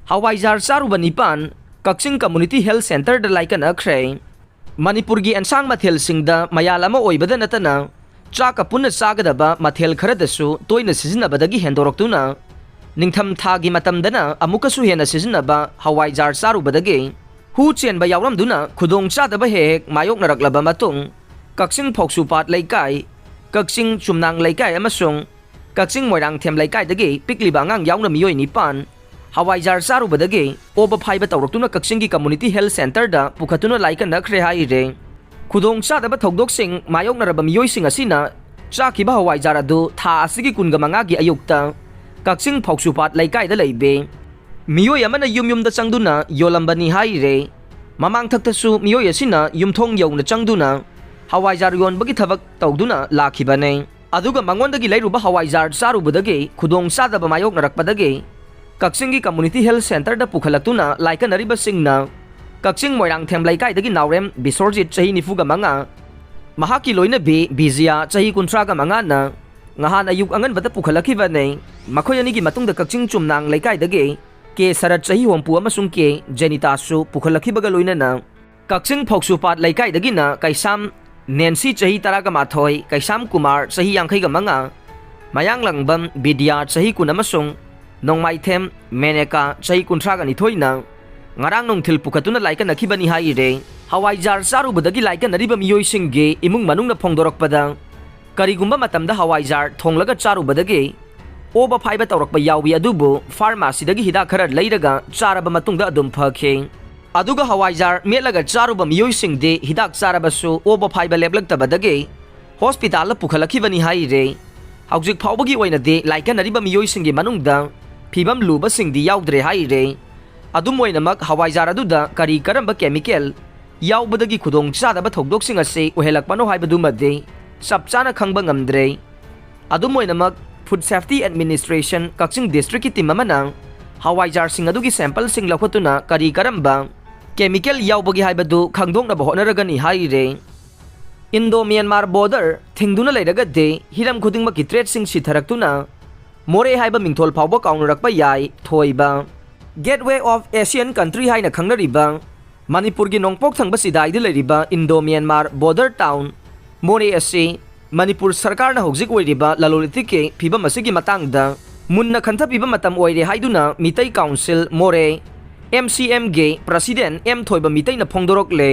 हवाईजार चारुब निपान Kakching community health centre लाइकनख्रे मणिपुर की एंसांग मथेल मयाल ओइबद नतना चाक पुन चागदब मथेल खरदसु तोयन सिजनबदगी हेंदोरक्तुना निंगथम थागी मतमदना अमुकसु हेन सिजनब हवाईजार चारुबदगी हु चेनब यावरमदुना खुदोंग चादब हेक मायोकनरक्लब मतुंग कक्चिंग फोक्सुपाट लेकाय कक्चिंग चुमनांग लेकाय अमसुंग कक्चिंग मोइरांगथेम लेकायदगी पिकलिबा अंगांग यावना मियोय निपान हवाईजार चारुबदगी ओब फाइब तौरक्तुना कक्चिंग की कम्युनिटी हेल्थ सेंटर दा पुखतुना लाइकनख्रे हाइरे खुदोंग चादब थौदोकसिंग मायोकनरब मियोयसिंग असिना चाखिबा हवाईजार अदु था असिगी कुनगा मंगागी अयुक्ता कक्चिंग फोक्सुपाट लेकायदा लेबे मियोय अमना युमयुमदा चंगदुना योलंबनी हाइरे ममांग थक्तसु मियोय असिना युमथोंग यौना चंगदुना हवाईजार योनबगी थबक तौदुना लाखिबने अदुगा मंगोंदगी लेरुबा हवाईजार चारुबदगी खुदोंग चादब मायोकनरकपदगी कक्चिंग की कम्युनिटी हेल्थ सेंटर दा पुखलक्तुना लाइकनरिबसिंगना कक्चिंग मोइरांगथेम लेकायदगी नावरेम बिसोरजित चही निफुगा मंगा महाकी लोइनबी बिजिया चही कुंथ्रागा मंगाना ngahana ayuk angan bata pukhalakibane makhoi ani gi matungda kaching chumnang leikaidagi ke sarat chahi hompu amasung ke jenita su pukhalakibaga loinana kaching phoksu pat leikaidagi na kaisam Nancy chahi taraga mathoi kaisam kumar chahi yangkhai ga manga mayang langbam bidya chahi kunamasung nongmai them meneka chahi kunthra ga nithoina ngarang nongthil pukhatuna laika nakhibani haire hawaijar sarubadagi laika nariba miyoi singge imung manungna phongdorokpada करीगुंबा मतमदा हवाईजार थोंगलगा चारुबदगी ओबा फाइबा तौरक्पा यावी अदुबु फार्मासीदगी हिदा खरा लैरगा चारबा मतुंगदा अदुम फखे अदुगा हवाईजार मेलगा चारुबा मियोइसिंगदे हिदाक चारबसु ओबा फाइबा लेबलक्तबदगी हॉस्पिटल पुखलखिबनी हाइरे हौजिक फावबगी ओइनदे लाइकनरिबा मियोइसिंगी मनुंगदा फिबम लुबसिंगदी यावद्रे हाइरे अदुम ओइनमक हवाईजार अदुदा करी करंबा केमिकल यावबदगी खुदोंग चादबा थौदोकसिंग असे ओहेलकपनो हाइबदुमदे सब चाना खंबा ngamdre adum oinamak food safety administration kaching district ki team amana hawaijar sing adu gi sample sing lakhotuna kari karamba chemical yaubagi haibadu khangdong na bahonaragani haire indo myanmar border thingduna leiraga de hiram khuding ma ki threat sing sitharaktuna more haiba mingthol phawba kaunrakpa yai thoiba gateway of asian country haina khangnariba manipur gi nongpok thangba sidai de leiriba indo myanmar border town मोरे असे मणिपुर सरकार ना होजिक ओइरिबा लालोलिति के फिबम असिगी मतंगदा मुन्ना खंथा फिबम मतम ओइरे हाइदुना मितै council मोरे MCM गे president M थोइबा मितै ना फोंदोरकले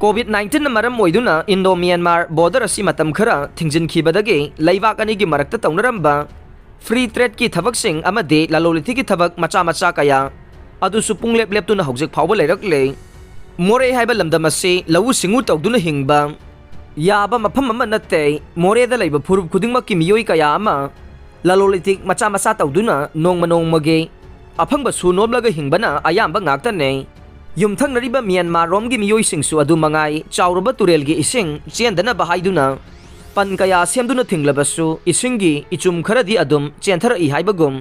कोविड-19 ना मरम ओइदुना इंडो म्यांमार बॉर्डर असी मतम खरा थिंजिन खिबदगे लैबाक अनिगी मरक्ता तौनरंबा फ्री ट्रेड की थबकसिंग अमदे लालोलिति की थबक मचा मचा कया अदुसु पुंगलेप लेपतुना होजिक फावबा लेरकले मोरे हाइबा लमदम असे लवु सिंगु तौदुना हिंगबा याबा मफम अमा नते मोरेदा लैबा फुरुब खुदिंगमक की मियोई कया अमा लालोलितिक मचा मचा तौदुना नोंगमा नोंगमगे अफंगबा सुनोबलगा हिंगबना अयाम्बा ngaktane युमथंगनरिबा म्यांमार रोमगी मियोई सिंगसु अदु मंगाई चाउरबा तुरेलगी इसिंग चेंदना बहाइदुना पन कया सेमदुना थिंगलबसु इसिंगी इचुम खरदी अदुम चेंथर इ हाइबगुम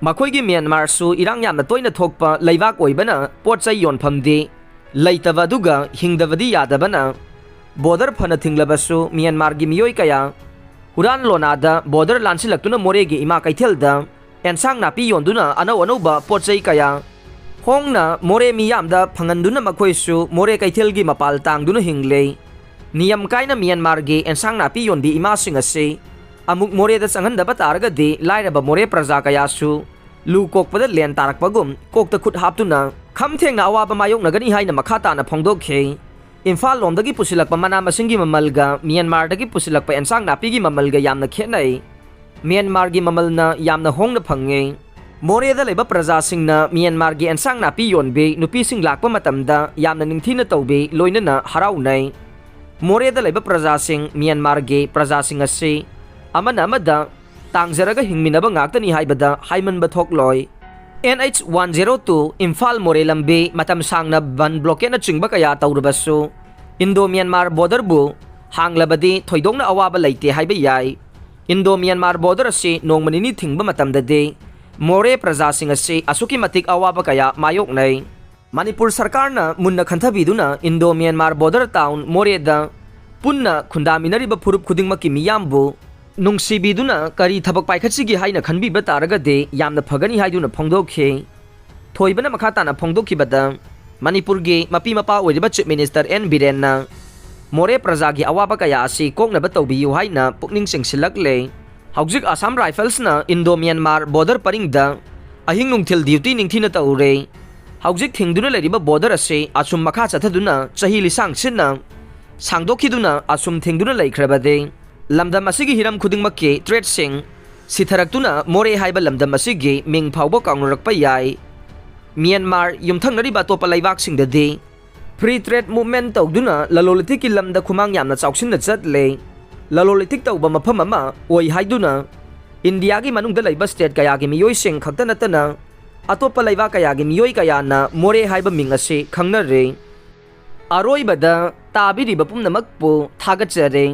मखोइगी म्यांमार सु इरांग यामना तोइना थोकपा लैबाक ओइबना पोटचै योनफमदि लैतबा दुगा हिंगदबदी यादबना बॉर्डर फन थिंगलबसु म्यांमार की मियोई कया हुरान लोनादा बॉर्डर लांसिलक्तुना मोरे की इमा कैथेलदा एनसांग नापी योंदुना अनौ अनौबा पोचै कया होंगना मोरे मियामदा फंगनदुना मखोइसु मोरे कैथेल की मपाल तांगदुना हिंगले नियम कायना म्यांमार की एनसांग नापी योंदी इमा सिंग असे अमुक मोरेदा संगंदबा तारगदि लाइरबा मोरे प्रजा कयासु लु कोकपदा लेन तारकपगुम कोकता खुद हापतुना खमथेंगना अवाबा मायोकनगनी हाइना मखाताना फोंदोखे इम्फाल लोमदगी पुसिलक्पा मना मसिंगी ममलगा म्यांमारदगी पुसिलक्पा एनसांग नापीगी ममलगा यामना खेनै म्यांमारगी ममलना यामना होंगना फंगे मोरेदा लेबा प्रजासिंगना म्यांमारगी एनसांग नापी योनबे नुपीसिंग लाकपा मतमदा यामना निंगथीना तौबे लोइनना हराउनै मोरेदा लेबा प्रजासिंग म्यांमारगी प्रजासिंग असे अमना अमदा तांगजरगा हिंगमिनबा ngaktani हाइबदा हाइमनबा थोकलोय NH 102 इम्फाल मोरे लंबे मतम सांगना बन ब्लॉकेना चिंगबा कया तौरबसु इंडो म्यांमार बॉर्डर बु हांगलबदि थोइदोंना अवाबा लैते हाइबा याय इंडो म्यांमार बॉर्डर असे नोंगमनिनी थिंगबा मतमददे मोरे प्रजासिंग असे असुकी मतिक अवाबा कया मायोकनै मणिपुर सरकारना मुन्ना खंथबिदुना इंडो म्यांमार बॉर्डर टाउन मोरेदा पुन्ना खुंदामिनरिबा फुरुप खुदिंगमकी मियामबु नुंगसिबिदुना करी थबक पाइखचिगी हाइना खनबिबा तारगदे यामना फगनी हाइदुना फोंदोखे थोइबना मखा ताना फोंदोखिबदा मणिपुरगी मपी मपा ओइरिबा चीफ मिनिस्टर एन बिरेनना मोरे प्रजागी अवाबा कया असि कोकनबा तौबियु हाइना पुकनिंग सिंगसिलकले हौजिक आसाम राइफल्सना इंडो म्यांमार बॉर्डर परिंगदा अहिंग नुंगथिल ड्यूटी निंगथिना तौरे हौजिक थिंगदुना लेरिबा बॉर्डर असे असुम मखा चथदुना चही लिसांग सिन्ना सांगदोखिदुना असुम थिंगदुना लैख्रबदे लमदम असिगी हिरम खुदिंगमक्के ट्रेड सिंग सिथरक्तुना मोरे हाइबा लमदम असिगी मिंग फाउबा कांगरकपा याय म्यांमार युमथंगरिबा अतोपा लैबाकसिंगददि फ्री ट्रेड मूवमेंट तौदुना ललोलितिक लमदा खुमांग यामना चाउसिनना चटले ललोलितिक तौबा मफम अमा ओइ हाइदुना इंडिया की मनुंगदा लैबा स्टेट कयागी मियोइसिंग खक्ता नतना अतोपा लैबा कयागी मियोइ कयाना मोरे हाइबा मिंग असे खंगनरे अरोइबदा ताबिरिबा पुमनमकपु थागतजरे।